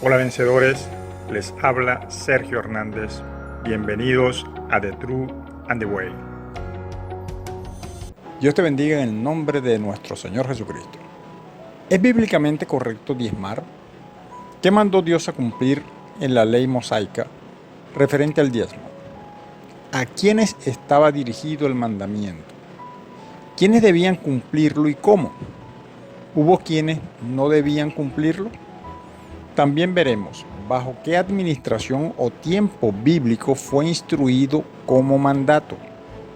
Hola vencedores, les habla Sergio Hernández. Bienvenidos a The True and the Way. Dios te bendiga en el nombre de nuestro Señor Jesucristo. ¿Es bíblicamente correcto diezmar? ¿Qué mandó Dios a cumplir en la ley mosaica referente al diezmo? ¿A quiénes estaba dirigido el mandamiento? ¿Quiénes debían cumplirlo y cómo? ¿Hubo quienes no debían cumplirlo? También veremos bajo qué administración o tiempo bíblico fue instruido como mandato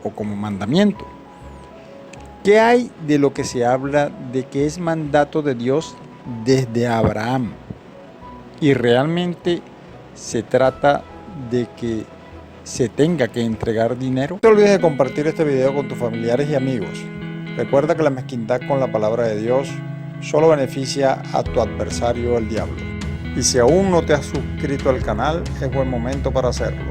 o como mandamiento. ¿Qué hay de lo que se habla de que es mandato de Dios desde Abraham? ¿Y realmente se trata de que se tenga que entregar dinero? No te olvides de compartir este video con tus familiares y amigos. Recuerda que la mezquindad con la palabra de Dios solo beneficia a tu adversario, el diablo. Y si aún no te has suscrito al canal, es buen momento para hacerlo.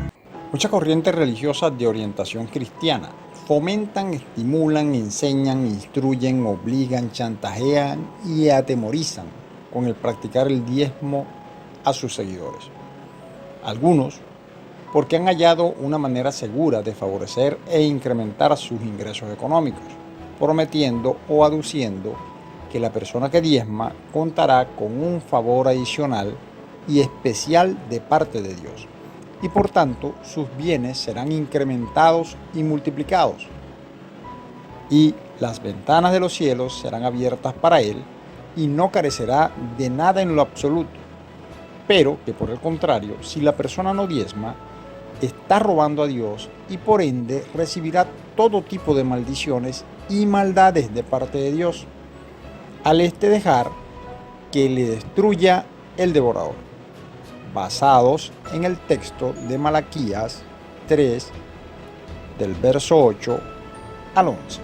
Muchas corrientes religiosas de orientación cristiana fomentan, estimulan, enseñan, instruyen, obligan, chantajean y atemorizan con el practicar el diezmo a sus seguidores. Algunos, porque han hallado una manera segura de favorecer e incrementar sus ingresos económicos, prometiendo o aduciendo que la persona que diezma contará con un favor adicional y especial de parte de Dios, y por tanto sus bienes serán incrementados y multiplicados, y las ventanas de los cielos serán abiertas para él, y no carecerá de nada en lo absoluto. Pero que por el contrario, si la persona no diezma, está robando a Dios y por ende recibirá todo tipo de maldiciones y maldades de parte de Dios, al dejar que le destruya el devorador, basados en el texto de Malaquías 3, del verso 8 al 11.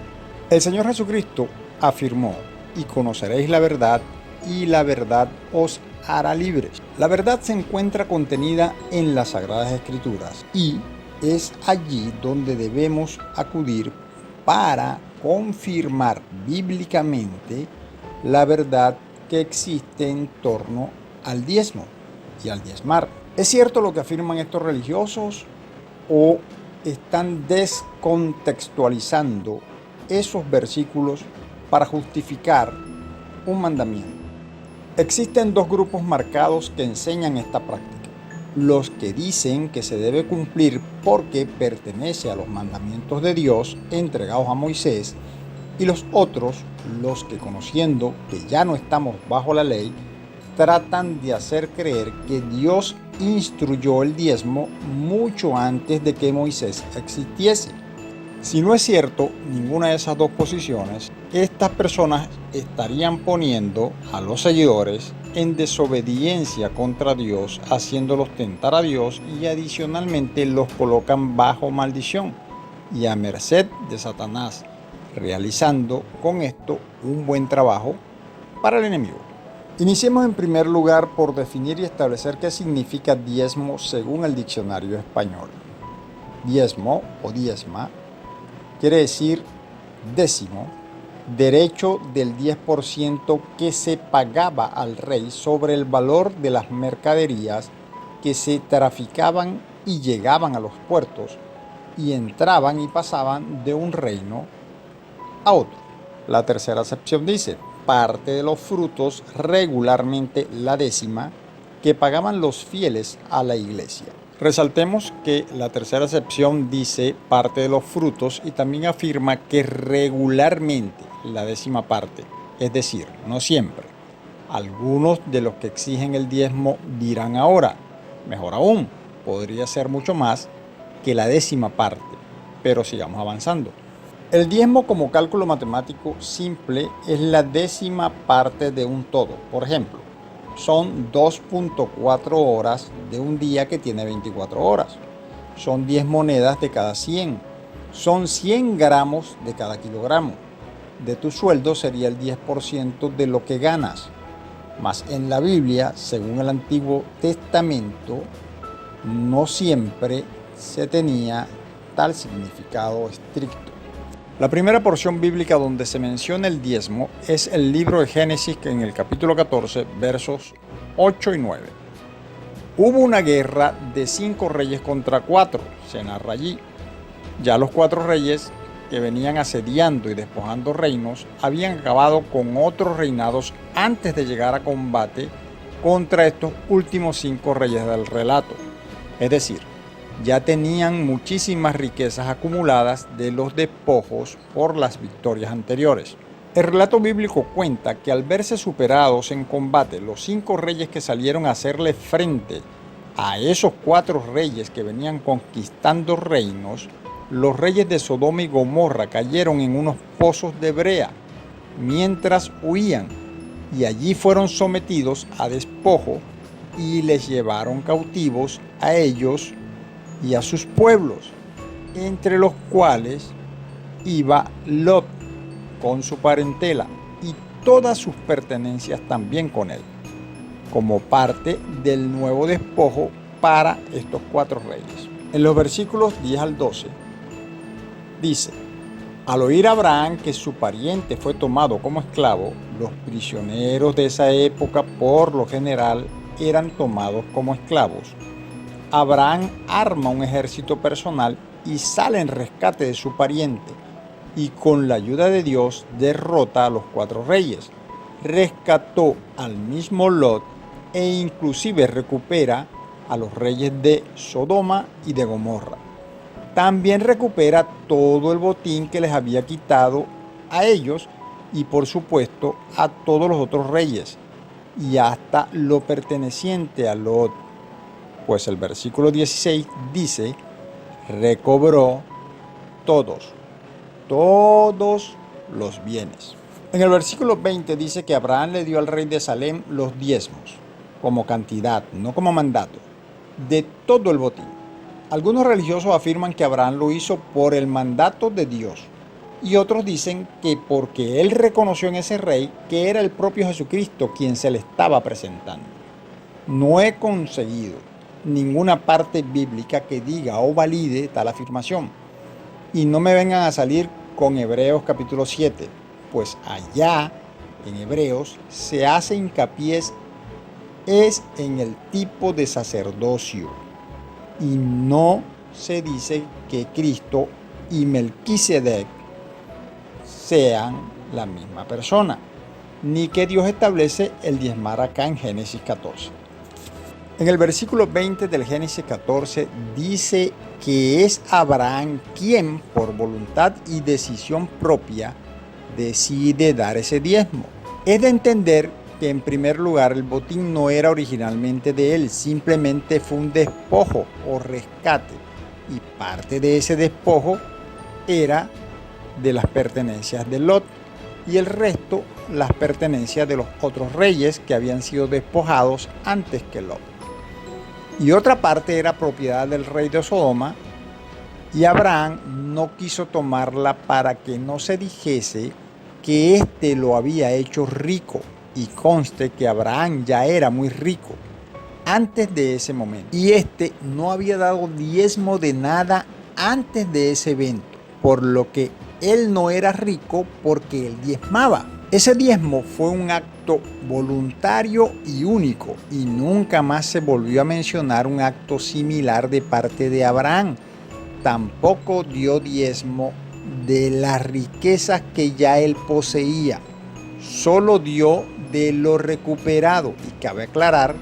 El Señor Jesucristo afirmó: y conoceréis la verdad, y la verdad os hará libres. La verdad se encuentra contenida en las Sagradas Escrituras y es allí donde debemos acudir para confirmar bíblicamente la verdad que existe en torno al diezmo y al diezmar. ¿Es cierto lo que afirman estos religiosos o están descontextualizando esos versículos para justificar un mandamiento? Existen dos grupos marcados que enseñan esta práctica: los que dicen que se debe cumplir porque pertenece a los mandamientos de Dios entregados a Moisés, y los otros, los que conociendo que ya no estamos bajo la ley, tratan de hacer creer que Dios instruyó el diezmo mucho antes de que Moisés existiese. Si no es cierto ninguna de esas dos posiciones, estas personas estarían poniendo a los seguidores en desobediencia contra Dios, haciéndolos tentar a Dios, y adicionalmente los colocan bajo maldición y a merced de Satanás, realizando con esto un buen trabajo para el enemigo. Iniciemos en primer lugar por definir y establecer qué significa diezmo según el diccionario español. Diezmo o diezma quiere decir décimo, derecho del 10% que se pagaba al rey sobre el valor de las mercaderías que se traficaban y llegaban a los puertos y entraban y pasaban de un reino a otro. La tercera acepción dice: parte de los frutos, regularmente la décima, que pagaban los fieles a la iglesia. Resaltemos que la tercera acepción dice parte de los frutos y también afirma que regularmente la décima parte, es decir, no siempre. Algunos de los que exigen el diezmo dirán ahora: mejor aún, podría ser mucho más que la décima parte, pero sigamos avanzando. El diezmo como cálculo matemático simple es la décima parte de un todo. Por ejemplo, son 2.4 horas de un día que tiene 24 horas. Son 10 monedas de cada 100. Son 100 gramos de cada kilogramo. De tu sueldo sería el 10% de lo que ganas. Mas en la Biblia, según el Antiguo Testamento, no siempre se tenía tal significado estricto. La primera porción bíblica donde se menciona el diezmo es el libro de Génesis, en el capítulo 14, versos 8 y 9. Hubo una guerra de 5 reyes contra 4, se narra allí. Ya los 4 reyes que venían asediando y despojando reinos habían acabado con otros reinados antes de llegar a combate contra estos últimos 5 reyes del relato. Es decir, ya tenían muchísimas riquezas acumuladas de los despojos por las victorias anteriores. El relato bíblico cuenta que al verse superados en combate los 5 reyes que salieron a hacerle frente a esos 4 reyes que venían conquistando reinos, los reyes de Sodoma y Gomorra cayeron en unos pozos de brea mientras huían, y allí fueron sometidos a despojo y les llevaron cautivos a ellos y a sus pueblos, entre los cuales iba Lot con su parentela y todas sus pertenencias también con él, como parte del nuevo despojo para estos 4 reyes. En los versículos 10 al 12 dice: al oír Abraham que su pariente fue tomado como esclavo, los prisioneros de esa época por lo general eran tomados como esclavos. Abraham arma un ejército personal y sale en rescate de su pariente, y con la ayuda de Dios derrota a los 4 reyes. Rescató al mismo Lot e inclusive recupera a los reyes de Sodoma y de Gomorra. También recupera todo el botín que les había quitado a ellos y por supuesto a todos los otros reyes y hasta lo perteneciente a Lot. Pues el versículo 16 dice: recobró todos los bienes. En el versículo 20 dice que Abraham le dio al rey de Salem los diezmos, como cantidad, no como mandato, de todo el botín. Algunos religiosos afirman que Abraham lo hizo por el mandato de Dios, y otros dicen que porque él reconoció en ese rey que era el propio Jesucristo quien se le estaba presentando. No he conseguido ninguna parte bíblica que diga o valide tal afirmación, y no me vengan a salir con Hebreos capítulo 7, pues allá en Hebreos se hace hincapié es en el tipo de sacerdocio, y no se dice que Cristo y Melquisedec sean la misma persona, ni que Dios establece el diezmar acá en Génesis 14. En el versículo 20 del Génesis 14 dice que es Abraham quien, por voluntad y decisión propia, decide dar ese diezmo. Es de entender que en primer lugar el botín no era originalmente de él, simplemente fue un despojo o rescate, y parte de ese despojo era de las pertenencias de Lot y el resto las pertenencias de los otros reyes que habían sido despojados antes que Lot. Y otra parte era propiedad del rey de Sodoma, y Abraham no quiso tomarla para que no se dijese que éste lo había hecho rico, y conste que Abraham ya era muy rico antes de ese momento, y éste no había dado diezmo de nada antes de ese evento, por lo que él no era rico porque él diezmaba. Ese diezmo fue un acto voluntario y único, y nunca más se volvió a mencionar un acto similar de parte de Abraham. Tampoco dio diezmo de las riquezas que ya él poseía, solo dio de lo recuperado, y cabe aclarar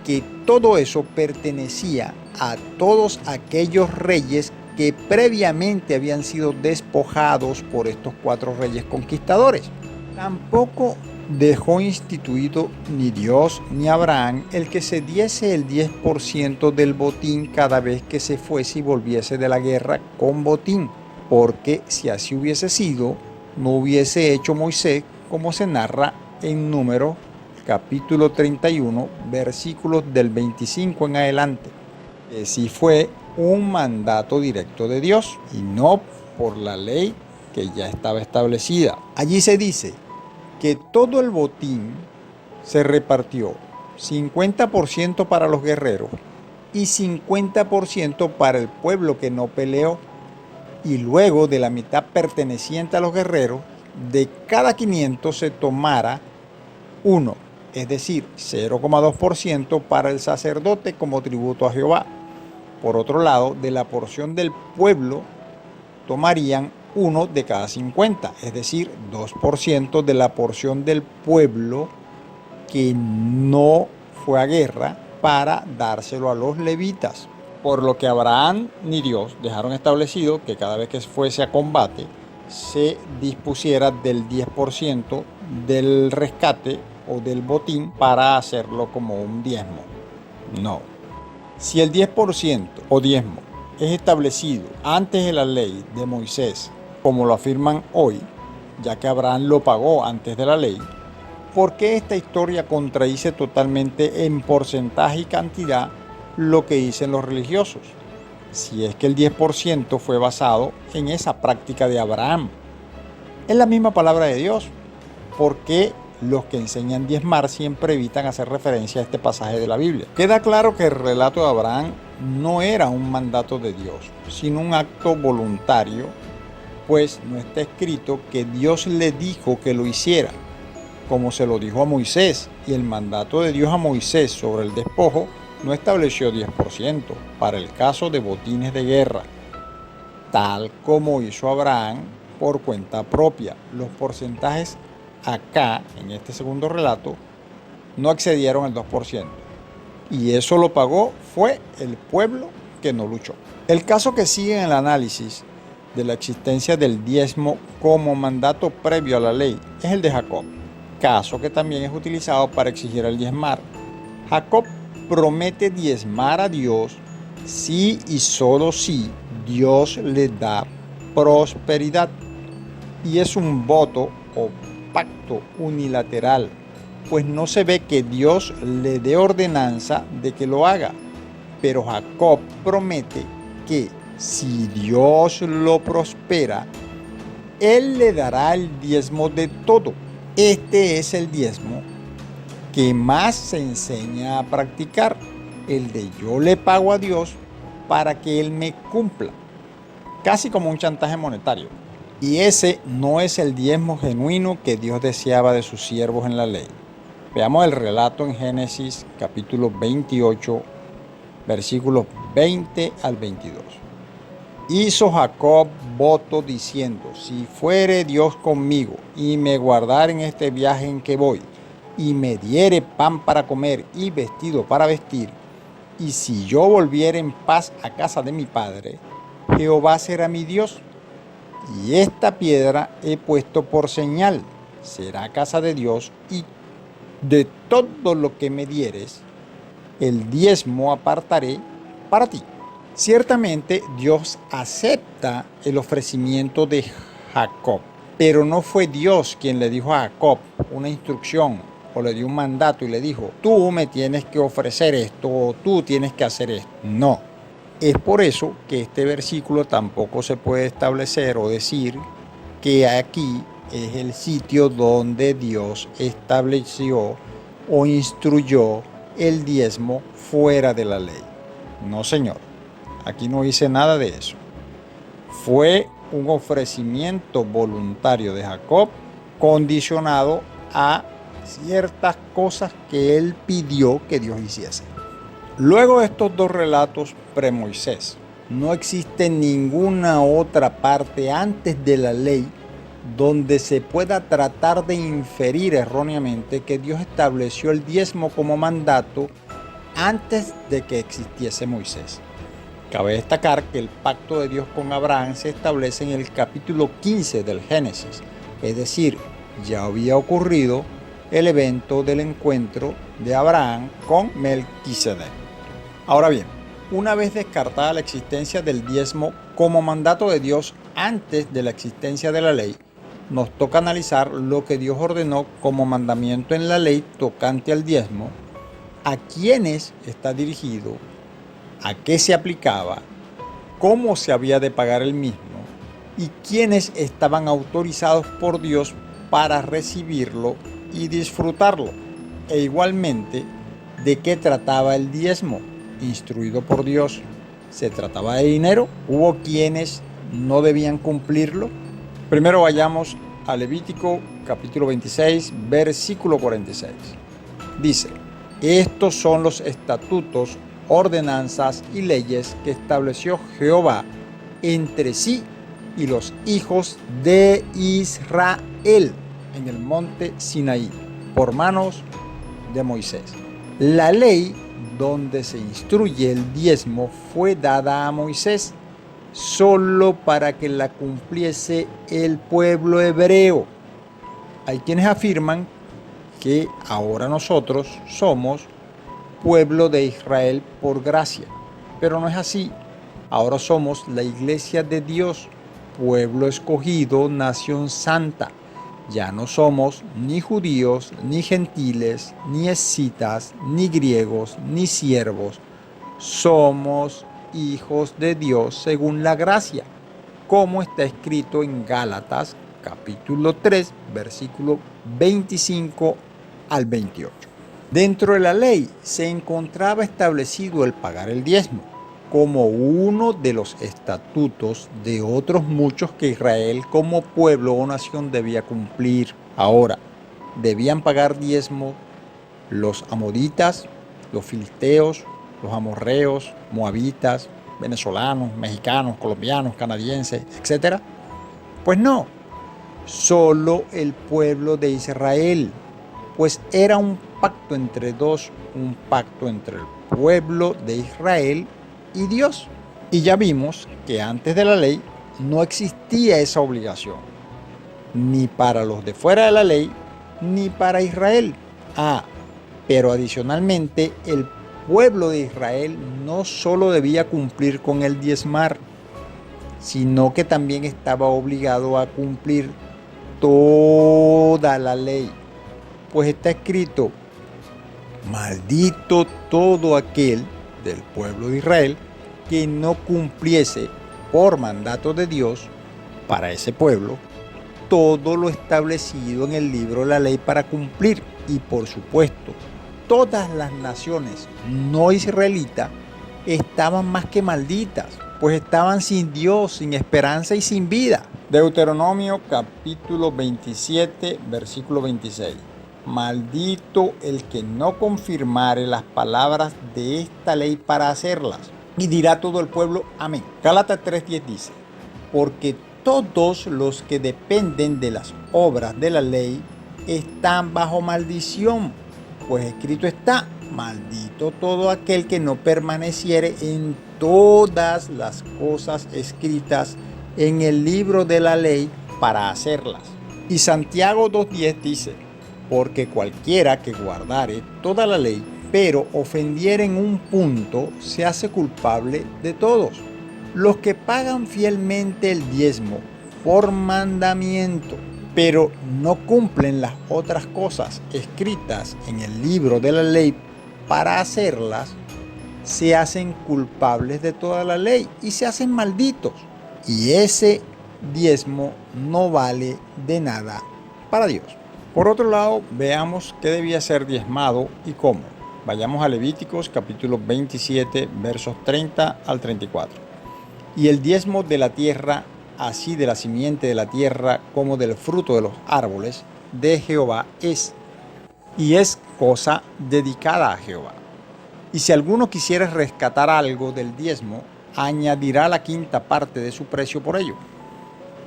que todo eso pertenecía a todos aquellos reyes que previamente habían sido despojados por estos 4 reyes conquistadores. Tampoco dejó instituido ni Dios ni Abraham el que se diese el 10% del botín cada vez que se fuese y volviese de la guerra con botín, porque si así hubiese sido, no hubiese hecho Moisés como se narra en Números capítulo 31, versículos del 25 en adelante, que sí fue un mandato directo de Dios y no por la ley que ya estaba establecida. Allí se dice que todo el botín se repartió 50% para los guerreros y 50% para el pueblo que no peleó, y luego de la mitad perteneciente a los guerreros, de cada 500 se tomara 1 es decir, 0,2% para el sacerdote como tributo a Jehová. Por otro lado, de la porción del pueblo tomarían 1 de cada 50, es decir, 2% de la porción del pueblo que no fue a guerra para dárselo a los levitas. Por lo que Abraham ni Dios dejaron establecido que cada vez que fuese a combate se dispusiera del 10% del rescate o del botín para hacerlo como un diezmo. No. Si el 10% o diezmo es establecido antes de la ley de Moisés, como lo afirman hoy, ya que Abraham lo pagó antes de la ley, ¿por qué esta historia contradice totalmente en porcentaje y cantidad lo que dicen los religiosos? Si es que el 10% fue basado en esa práctica de Abraham. Es la misma palabra de Dios. ¿Por qué los que enseñan diezmar siempre evitan hacer referencia a este pasaje de la Biblia? Queda claro que el relato de Abraham no era un mandato de Dios, sino un acto voluntario, pues no está escrito que Dios le dijo que lo hiciera, como se lo dijo a Moisés, y el mandato de Dios a Moisés sobre el despojo no estableció 10% para el caso de botines de guerra, tal como hizo Abraham por cuenta propia. Los porcentajes acá, en este segundo relato, no excedieron el 2%, y eso lo pagó fue el pueblo que no luchó. El caso que sigue en el análisis de la existencia del diezmo como mandato previo a la ley es el de Jacob, caso que también es utilizado para exigir el diezmar. Jacob promete diezmar a Dios si y solo si Dios le da prosperidad, y es un voto o pacto unilateral, pues no se ve que Dios le dé ordenanza de que lo haga, pero Jacob promete que si Dios lo prospera, Él le dará el diezmo de todo. Este es el diezmo que más se enseña a practicar, el de yo le pago a Dios para que Él me cumpla, casi como un chantaje monetario. Y ese no es el diezmo genuino que Dios deseaba de sus siervos en la ley. Veamos el relato en Génesis capítulo 28, versículos 20 al 22. Hizo Jacob voto diciendo: si fuere Dios conmigo y me guardare en este viaje en que voy, y me diere pan para comer y vestido para vestir, y si yo volviere en paz a casa de mi padre, Jehová será mi Dios, y esta piedra he puesto por señal, será casa de Dios, y de todo lo que me dieres, el diezmo apartaré para ti. Ciertamente Dios acepta el ofrecimiento de Jacob, pero no fue Dios quien le dijo a Jacob una instrucción o le dio un mandato y le dijo: tú me tienes que ofrecer esto o tú tienes que hacer esto. No. Es por eso que este versículo tampoco se puede establecer o decir que aquí es el sitio donde Dios estableció o instruyó el diezmo fuera de la ley. No, señor. Aquí no dice nada de eso. Fue un ofrecimiento voluntario de Jacob condicionado a ciertas cosas que él pidió que Dios hiciese. Luego de estos dos relatos pre-Moisés, no existe ninguna otra parte antes de la ley donde se pueda tratar de inferir erróneamente que Dios estableció el diezmo como mandato antes de que existiese Moisés. Cabe destacar que el pacto de Dios con Abraham se establece en el capítulo 15 del Génesis, es decir, ya había ocurrido el evento del encuentro de Abraham con Melquisedec. Ahora bien, una vez descartada la existencia del diezmo como mandato de Dios antes de la existencia de la ley, nos toca analizar lo que Dios ordenó como mandamiento en la ley tocante al diezmo, a quiénes está dirigido, a qué se aplicaba, cómo se había de pagar el mismo y quiénes estaban autorizados por Dios para recibirlo y disfrutarlo, e igualmente de qué trataba el diezmo instruido por Dios. ¿Se trataba de dinero? ¿Hubo quienes no debían cumplirlo? Primero vayamos a Levítico capítulo 26, versículo 46. dice: estos son los estatutos, ordenanzas y leyes que estableció Jehová entre sí y los hijos de Israel en el monte Sinaí, por manos de Moisés. La ley donde se instruye el diezmo fue dada a Moisés solo para que la cumpliese el pueblo hebreo. Hay quienes afirman que ahora nosotros somos pueblo de Israel por gracia, pero no es así. Ahora somos la iglesia de Dios, pueblo escogido, nación santa. Ya no somos ni judíos, ni gentiles, ni escitas, ni griegos, ni siervos. Somos hijos de Dios según la gracia, como está escrito en Gálatas capítulo 3, versículo 25 al 28. Dentro de la ley se encontraba establecido el pagar el diezmo como uno de los estatutos de otros muchos que Israel como pueblo o nación debía cumplir. Ahora, debían pagar diezmo los amonitas, los filisteos, los amorreos, moabitas, venezolanos, mexicanos, colombianos, canadienses, etc. Pues no, solo el pueblo de Israel, pues era un pacto entre dos, un pacto entre el pueblo de Israel y Dios. Y ya vimos que antes de la ley no existía esa obligación, ni para los de fuera de la ley, ni para Israel. Pero adicionalmente el pueblo de Israel no solo debía cumplir con el diezmar, sino que también estaba obligado a cumplir toda la ley. Pues está escrito: maldito todo aquel del pueblo de Israel que no cumpliese por mandato de Dios para ese pueblo todo lo establecido en el libro de la ley para cumplir. Y por supuesto, todas las naciones no israelitas estaban más que malditas, pues estaban sin Dios, sin esperanza y sin vida. Deuteronomio capítulo 27, versículo 26. Maldito el que no confirmare las palabras de esta ley para hacerlas. Y dirá todo el pueblo: amén. Gálatas 3:10 dice: porque todos los que dependen de las obras de la ley están bajo maldición, pues escrito está: maldito todo aquel que no permaneciere en todas las cosas escritas en el libro de la ley para hacerlas. Y Santiago 2:10 dice: porque cualquiera que guardare toda la ley, pero ofendiere en un punto, se hace culpable de todos. Los que pagan fielmente el diezmo por mandamiento, pero no cumplen las otras cosas escritas en el libro de la ley para hacerlas, se hacen culpables de toda la ley y se hacen malditos. Y ese diezmo no vale de nada para Dios. Por otro lado, veamos qué debía ser diezmado y cómo. Vayamos a Levíticos capítulo 27, versos 30 al 34. Y el diezmo de la tierra, así de la simiente de la tierra como del fruto de los árboles, de Jehová es, y es cosa dedicada a Jehová. Y si alguno quisiera rescatar algo del diezmo, añadirá la quinta parte de su precio por ello.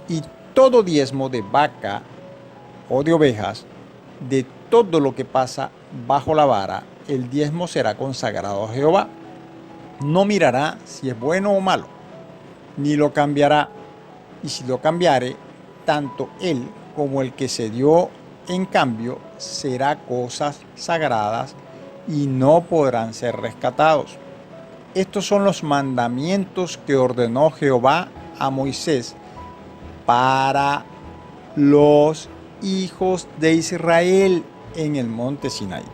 Y todo diezmo de vaca o de ovejas, de todo lo que pasa bajo la vara, el diezmo será consagrado a Jehová. No mirará si es bueno o malo, ni lo cambiará. Y si lo cambiare, tanto él como el que se dio en cambio será cosas sagradas y no podrán ser rescatados. Estos son los mandamientos que ordenó Jehová a Moisés para los hijos de Israel en el monte Sinaí.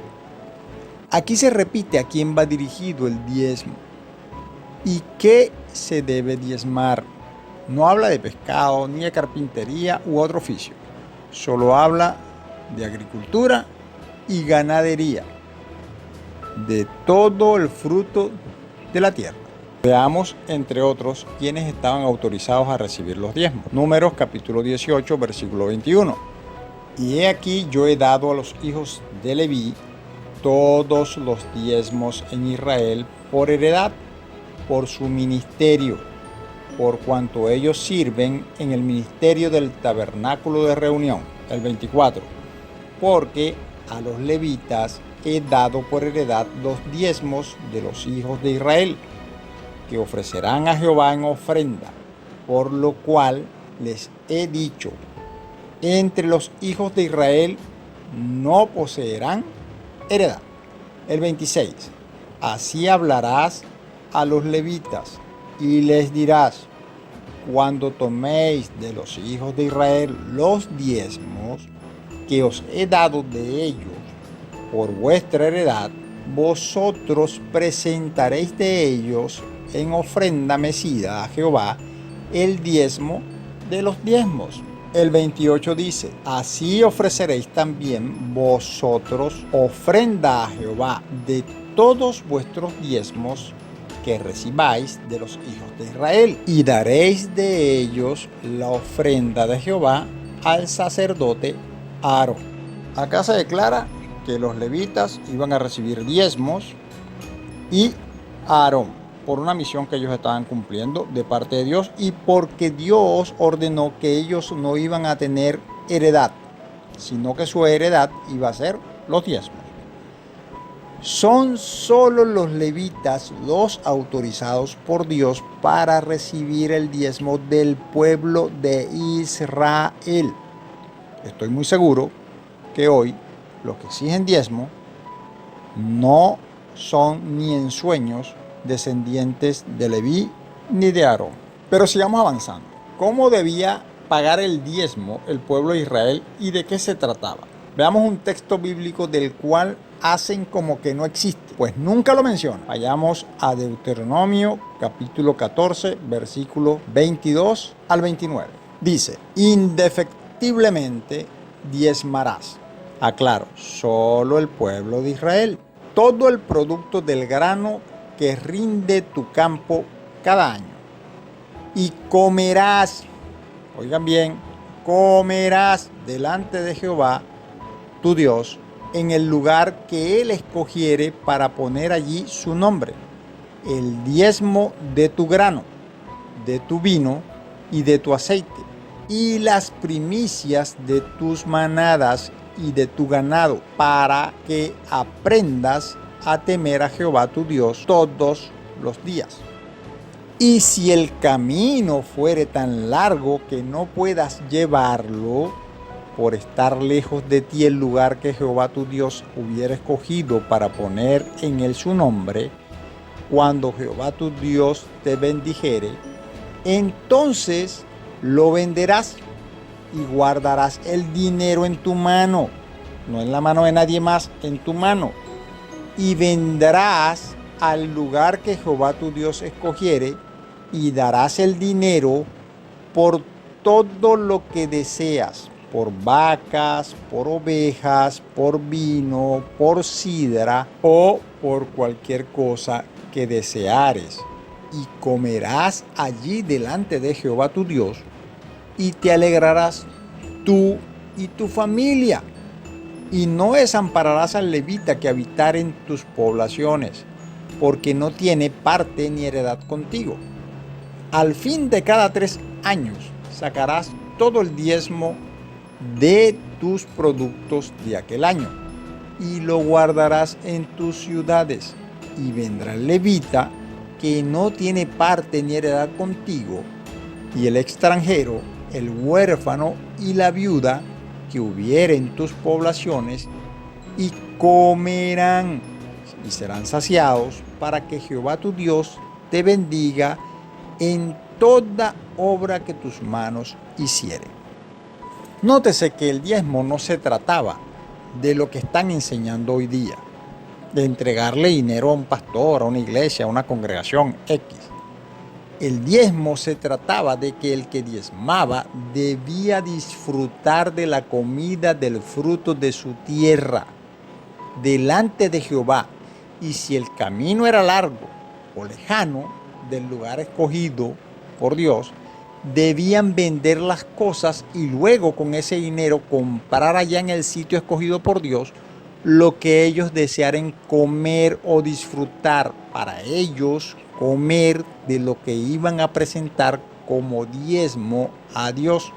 Aquí se repite a quién va dirigido el diezmo y qué se debe diezmar. No habla de pescado, ni de carpintería u otro oficio. Solo habla de agricultura y ganadería, de todo el fruto de la tierra. Veamos, entre otros, quiénes estaban autorizados a recibir los diezmos. Números capítulo 18, versículo 21. Y he aquí yo he dado a los hijos de Leví todos los diezmos en Israel por heredad, por su ministerio, por cuanto ellos sirven en el ministerio del tabernáculo de reunión. El 24. Porque a los levitas he dado por heredad los diezmos de los hijos de Israel, que ofrecerán a Jehová en ofrenda, por lo cual les he dicho: entre los hijos de Israel no poseerán heredad. El 26. Así hablarás a los levitas y les dirás: cuando toméis de los hijos de Israel los diezmos que os he dado de ellos por vuestra heredad, vosotros presentaréis de ellos en ofrenda mecida a Jehová el diezmo de los diezmos. El 28 dice: así ofreceréis también vosotros ofrenda a Jehová de todos vuestros diezmos que recibáis de los hijos de Israel, y daréis de ellos la ofrenda de Jehová al sacerdote Aarón. Acá se declara que los levitas iban a recibir diezmos y Aarón, por una misión que ellos estaban cumpliendo de parte de Dios y porque Dios ordenó que ellos no iban a tener heredad, sino que su heredad iba a ser los diezmos. Son solo los levitas los autorizados por Dios para recibir el diezmo del pueblo de Israel. Estoy muy seguro que hoy los que exigen diezmo no son ni en sueños descendientes de Leví ni de Aarón. Pero sigamos avanzando. ¿Cómo debía pagar el diezmo el pueblo de Israel y de qué se trataba? Veamos un texto bíblico del cual hacen como que no existe, pues nunca lo menciona. Vayamos a Deuteronomio capítulo 14, versículo 22 al 29. Dice: indefectiblemente diezmarás. Aclaro, solo el pueblo de Israel. Todo el producto del grano que rinde tu campo cada año. Y comerás, oigan bien, comerás delante de Jehová tu Dios en el lugar que Él escogiere para poner allí su nombre, el diezmo de tu grano, de tu vino y de tu aceite, y las primicias de tus manadas y de tu ganado, para que aprendas a temer a Jehová tu Dios todos los días. Y si el camino fuere tan largo que no puedas llevarlo, por estar lejos de ti el lugar que Jehová tu Dios hubiera escogido para poner en él su nombre, cuando Jehová tu Dios te bendijere, entonces lo venderás y guardarás el dinero en tu mano, no en la mano de nadie más, en tu mano, y vendrás al lugar que Jehová tu Dios escogiere y darás el dinero por todo lo que deseas, por vacas, por ovejas, por vino, por sidra o por cualquier cosa que deseares. Y comerás allí delante de Jehová tu Dios, y te alegrarás tú y tu familia. Y no desampararás al levita que habitare en tus poblaciones, porque no tiene parte ni heredad contigo. Al fin de cada 3 años sacarás todo el diezmo de tus productos de aquel año, y lo guardarás en tus ciudades. Y vendrá el levita que no tiene parte ni heredad contigo, y el extranjero, el huérfano y la viuda que hubiere en tus poblaciones, y comerán y serán saciados, para que Jehová tu Dios te bendiga en toda obra que tus manos hicieren. Nótese que el diezmo no se trataba de lo que están enseñando hoy día, de entregarle dinero a un pastor, a una iglesia, a una congregación X. El diezmo se trataba de que el que diezmaba debía disfrutar de la comida del fruto de su tierra delante de Jehová, y si el camino era largo o lejano del lugar escogido por Dios, debían vender las cosas y luego con ese dinero comprar allá en el sitio escogido por Dios lo que ellos desearen comer o disfrutar. Para ellos, comer de lo que iban a presentar como diezmo a Dios.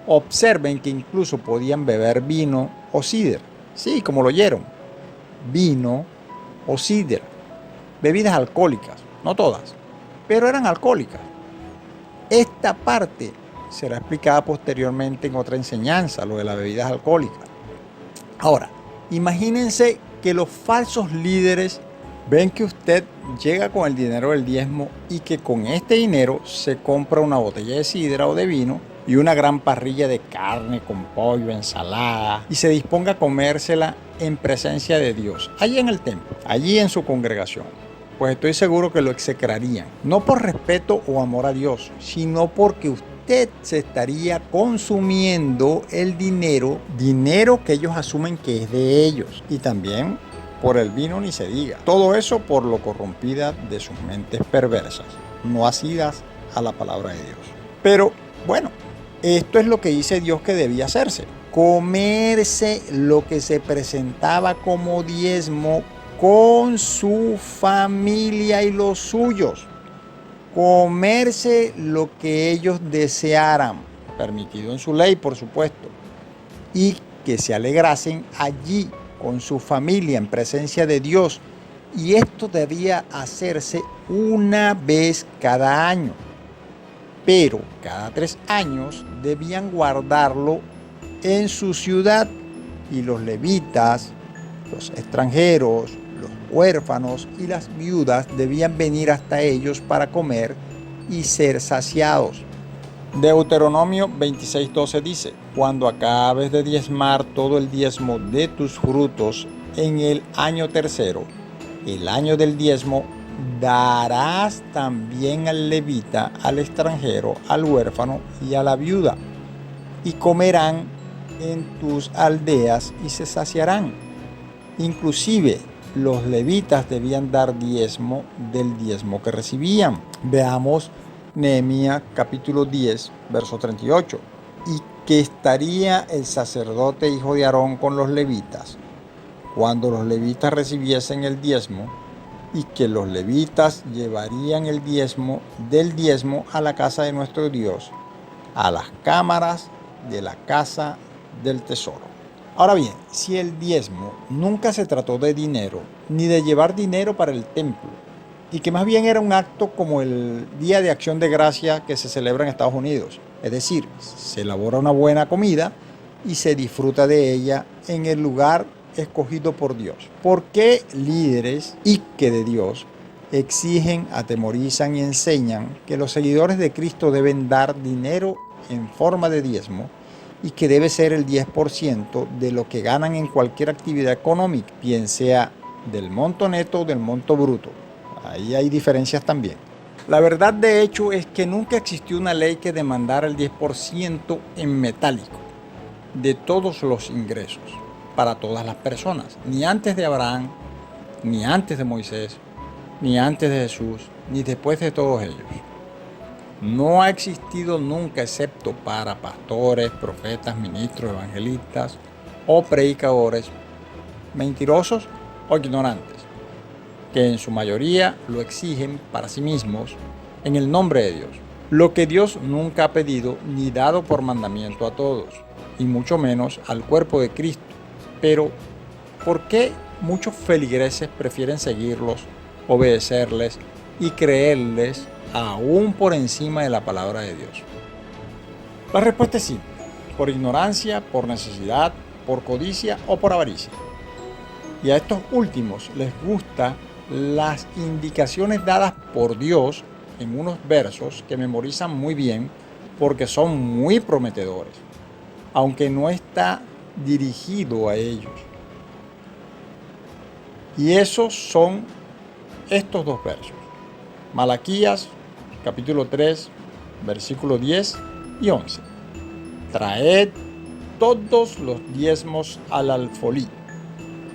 Observen que incluso podían beber vino o sidra. Sí, como lo oyeron. Vino o sidra. Bebidas alcohólicas, no todas, pero eran alcohólicas. Esta parte será explicada posteriormente en otra enseñanza, lo de las bebidas alcohólicas. Ahora, imagínense que los falsos líderes ven que usted llega con el dinero del diezmo y que con este dinero se compra una botella de sidra o de vino y una gran parrilla de carne con pollo, ensalada, y se disponga a comérsela en presencia de Dios, allí en el templo, allí en su congregación. Pues estoy seguro que lo execrarían, no por respeto o amor a Dios, sino porque usted se estaría consumiendo el dinero que ellos asumen que es de ellos, y también por el vino ni se diga. Todo eso por lo corrompida de sus mentes perversas, no asidas a la palabra de Dios. Pero bueno, esto es lo que dice Dios que debía hacerse: comerse lo que se presentaba como diezmo con su familia y los suyos. Comerse lo que ellos desearan, permitido en su ley, por supuesto, y que se alegrasen allí con su familia en presencia de Dios. Y esto debía hacerse una vez cada año, pero cada 3 años debían guardarlo en su ciudad, y los levitas, los extranjeros, los huérfanos y las viudas debían venir hasta ellos para comer y ser saciados. Deuteronomio 26:12 dice: cuando acabes de diezmar todo el diezmo de tus frutos en el año tercero, el año del diezmo, darás también al levita, al extranjero, al huérfano y a la viuda, y comerán en tus aldeas y se saciarán. Inclusive los levitas debían dar diezmo del diezmo que recibían. Veamos Nehemías capítulo 10, verso 38. Y que estaría el sacerdote hijo de Aarón con los levitas cuando los levitas recibiesen el diezmo, y que los levitas llevarían el diezmo del diezmo a la casa de nuestro Dios, a las cámaras de la casa del tesoro. Ahora bien, si el diezmo nunca se trató de dinero, ni de llevar dinero para el templo, y que más bien era un acto como el Día de Acción de Gracia que se celebra en Estados Unidos, es decir, se elabora una buena comida y se disfruta de ella en el lugar escogido por Dios. ¿Por qué líderes y que de Dios exigen, atemorizan y enseñan que los seguidores de Cristo deben dar dinero en forma de diezmo y que debe ser el 10% de lo que ganan en cualquier actividad económica, bien sea del monto neto o del monto bruto? Ahí hay diferencias también. La verdad, de hecho, es que nunca existió una ley que demandara el 10% en metálico de todos los ingresos para todas las personas, ni antes de Abraham, ni antes de Moisés, ni antes de Jesús, ni después de todos ellos. No ha existido nunca, excepto para pastores, profetas, ministros, evangelistas o predicadores mentirosos o ignorantes, que en su mayoría lo exigen para sí mismos en el nombre de Dios, lo que Dios nunca ha pedido ni dado por mandamiento a todos, y mucho menos al cuerpo de Cristo. Pero, ¿por qué muchos feligreses prefieren seguirlos, obedecerles y creerles aún por encima de la palabra de Dios? La respuesta es simple: por ignorancia, por necesidad, por codicia o por avaricia. Y a estos últimos les gustan las indicaciones dadas por Dios en unos versos que memorizan muy bien porque son muy prometedores, aunque no está dirigido a ellos. Y esos son estos 2 versos: Malaquías capítulo 3, versículo 10 y 11. Traed todos los diezmos al alfolí,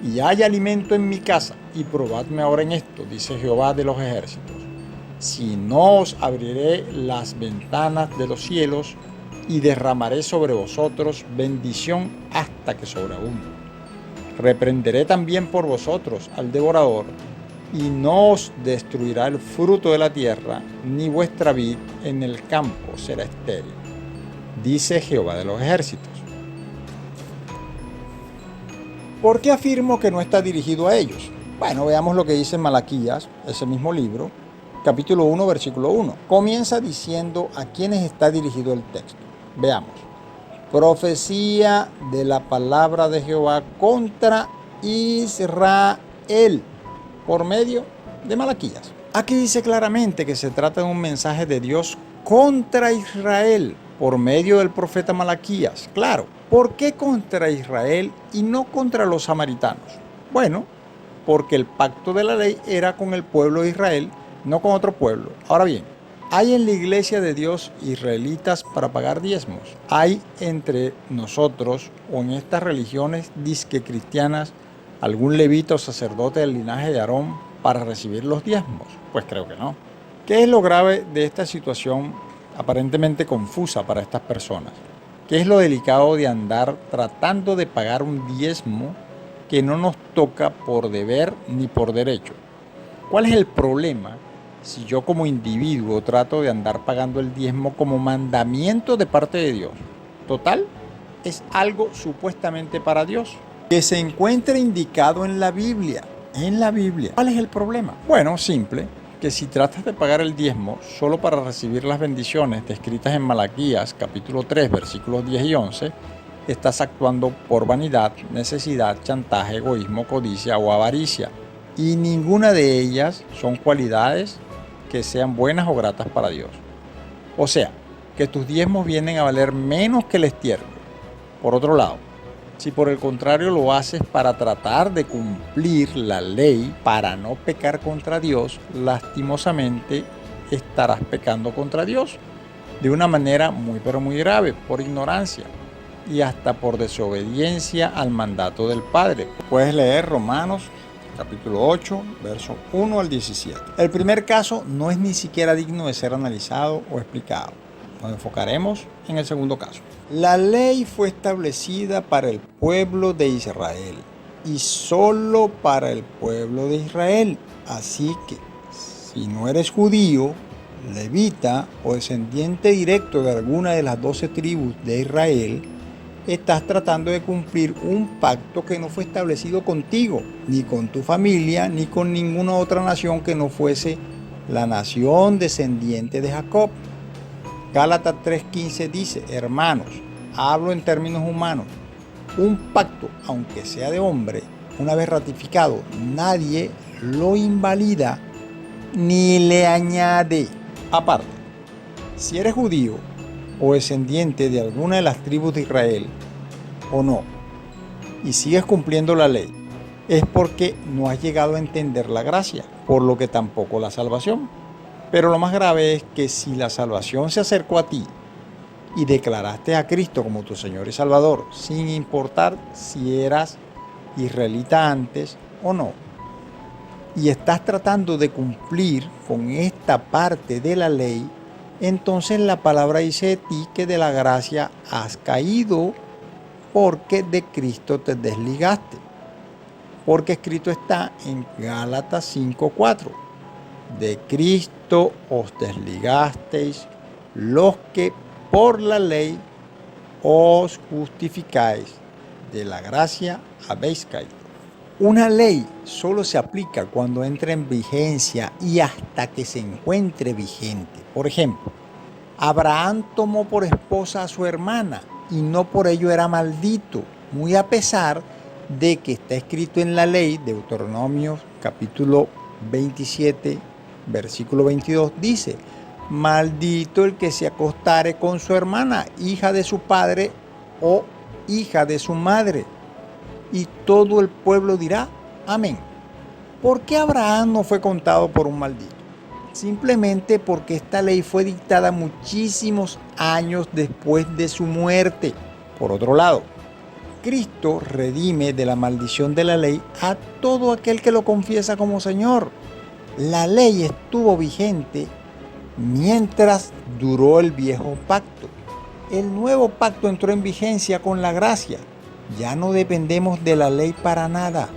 y hay alimento en mi casa, y probadme ahora en esto, dice Jehová de los ejércitos, si no os abriré las ventanas de los cielos y derramaré sobre vosotros bendición hasta que sobreabunde. reprenderé también por vosotros al devorador, y no os destruirá el fruto de la tierra, ni vuestra vid en el campo será estéril, dice Jehová de los ejércitos. ¿Por qué afirmo que no está dirigido a ellos? Bueno, veamos lo que dice Malaquías, ese mismo libro, capítulo 1, versículo 1. Comienza diciendo a quiénes está dirigido el texto. Veamos. Profecía de la palabra de Jehová contra Israel, por medio de Malaquías. Aquí dice claramente que se trata de un mensaje de Dios contra Israel, por medio del profeta Malaquías. Claro, ¿por qué contra Israel y no contra los samaritanos? Bueno, porque el pacto de la ley era con el pueblo de Israel, no con otro pueblo. Ahora bien, ¿hay en la iglesia de Dios israelitas para pagar diezmos? ¿Hay entre nosotros o en estas religiones disque cristianas algún levita o sacerdote del linaje de Aarón para recibir los diezmos? Pues creo que no. ¿Qué es lo grave de esta situación aparentemente confusa para estas personas? ¿Qué es lo delicado de andar tratando de pagar un diezmo que no nos toca por deber ni por derecho? ¿Cuál es el problema si yo como individuo trato de andar pagando el diezmo como mandamiento de parte de Dios? Total, es algo supuestamente para Dios, que se encuentra indicado en la Biblia. ¿Cuál es el problema? Bueno, simple, que si tratas de pagar el diezmo solo para recibir las bendiciones descritas en Malaquías, capítulo 3, versículos 10 y 11, estás actuando por vanidad, necesidad, chantaje, egoísmo, codicia o avaricia. Y ninguna de ellas son cualidades que sean buenas o gratas para Dios. O sea, que tus diezmos vienen a valer menos que el estiércol. Por otro lado, si por el contrario lo haces para tratar de cumplir la ley, para no pecar contra Dios, lastimosamente estarás pecando contra Dios de una manera muy pero muy grave, por ignorancia y hasta por desobediencia al mandato del Padre. Puedes leer Romanos capítulo 8, versos 1 al 17. El primer caso no es ni siquiera digno de ser analizado o explicado. Nos enfocaremos en el segundo caso. La ley fue establecida para el pueblo de Israel y solo para el pueblo de Israel. Así que si no eres judío, levita o descendiente directo de alguna de las 12 tribus de Israel, estás tratando de cumplir un pacto que no fue establecido contigo, ni con tu familia, ni con ninguna otra nación que no fuese la nación descendiente de Jacob. Gálatas 3:15 dice: hermanos, hablo en términos humanos, un pacto, aunque sea de hombre, una vez ratificado, nadie lo invalida ni le añade. Aparte, si eres judío o descendiente de alguna de las tribus de Israel o no, y sigues cumpliendo la ley, es porque no has llegado a entender la gracia, por lo que tampoco la salvación. Pero lo más grave es que si la salvación se acercó a ti y declaraste a Cristo como tu Señor y Salvador, sin importar si eras israelita antes o no, y estás tratando de cumplir con esta parte de la ley, entonces la palabra dice de ti que de la gracia has caído porque de Cristo te desligaste. Porque escrito está en Gálatas 5:4: de Cristo os desligasteis los que por la ley os justificáis, de la gracia habéis caído. Una ley solo se aplica cuando entra en vigencia y hasta que se encuentre vigente. Por ejemplo, Abraham tomó por esposa a su hermana y no por ello era maldito, muy a pesar de que está escrito en la ley, Deuteronomio capítulo 27, versículo 22, dice: maldito el que se acostare con su hermana, hija de su padre o hija de su madre. Y todo el pueblo dirá: amén. ¿Por qué Abraham no fue contado por un maldito? Simplemente porque esta ley fue dictada muchísimos años después de su muerte. Por otro lado, Cristo redime de la maldición de la ley a todo aquel que lo confiesa como Señor. La ley estuvo vigente mientras duró el viejo pacto. El nuevo pacto entró en vigencia con la gracia. Ya no dependemos de la ley para nada.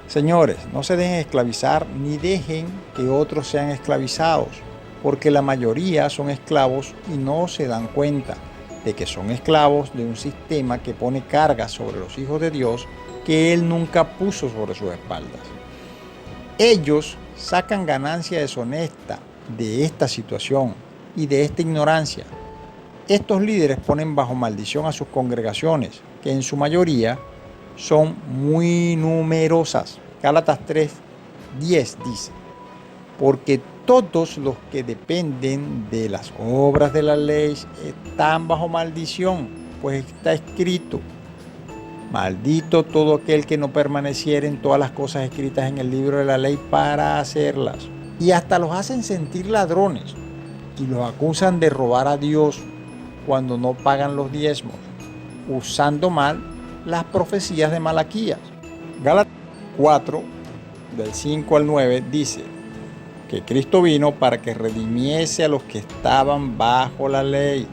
Señores, no se dejen esclavizar ni dejen que otros sean esclavizados, porque la mayoría son esclavos y no se dan cuenta de que son esclavos de un sistema que pone cargas sobre los hijos de Dios que Él nunca puso sobre sus espaldas. Ellos sacan ganancia deshonesta de esta situación y de esta ignorancia. Estos líderes ponen bajo maldición a sus congregaciones, que en su mayoría son muy numerosas. Gálatas 3:10 dice: porque todos los que dependen de las obras de la ley están bajo maldición, pues está escrito: maldito todo aquel que no permaneciera en todas las cosas escritas en el libro de la ley para hacerlas. Y hasta los hacen sentir ladrones y los acusan de robar a Dios cuando no pagan los diezmos, usando mal las profecías de Malaquías. Gálatas 4, del 5 al 9, dice que Cristo vino para que redimiese a los que estaban bajo la ley,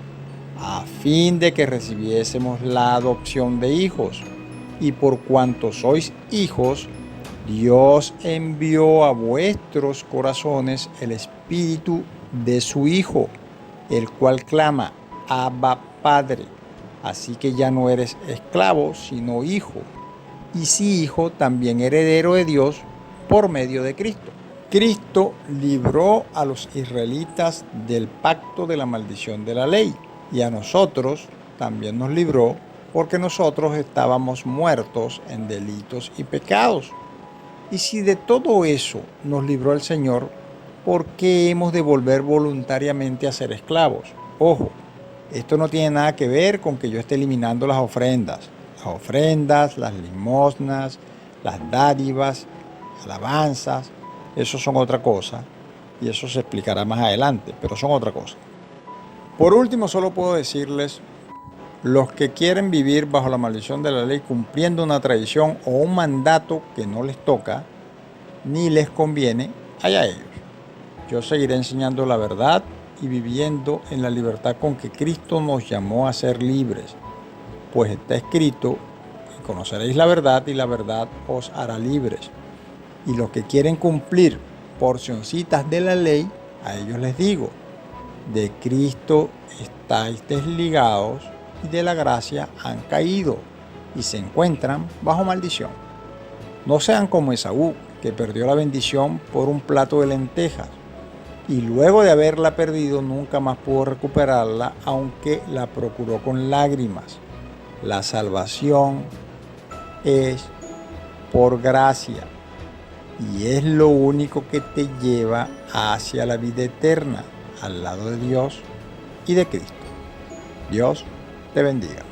a fin de que recibiésemos la adopción de hijos. Y por cuanto sois hijos, Dios envió a vuestros corazones el Espíritu de su Hijo, el cual clama: Abba, Padre. Así que ya no eres esclavo, sino hijo. Y si hijo, también heredero de Dios por medio de Cristo. Cristo libró a los israelitas del pacto de la maldición de la ley, y a nosotros también nos libró, porque nosotros estábamos muertos en delitos y pecados. Y si de todo eso nos libró el Señor, ¿por qué hemos de volver voluntariamente a ser esclavos? Ojo, esto no tiene nada que ver con que yo esté eliminando las ofrendas. Las ofrendas, las limosnas, las dádivas, alabanzas, eso son otra cosa. Y eso se explicará más adelante, pero son otra cosa. Por último, solo puedo decirles: los que quieren vivir bajo la maldición de la ley cumpliendo una tradición o un mandato que no les toca ni les conviene, allá ellos. Yo seguiré enseñando la verdad y viviendo en la libertad con que Cristo nos llamó a ser libres, pues está escrito: y conoceréis la verdad y la verdad os hará libres. Y los que quieren cumplir porcioncitas de la ley, a ellos les digo: de Cristo estáis desligados y de la gracia han caído y se encuentran bajo maldición. No sean como Esaú, que perdió la bendición por un plato de lentejas, y luego de haberla perdido nunca más pudo recuperarla, aunque la procuró con lágrimas. La salvación es por gracia y es lo único que te lleva hacia la vida eterna, al lado de Dios y de Cristo. Dios te bendiga.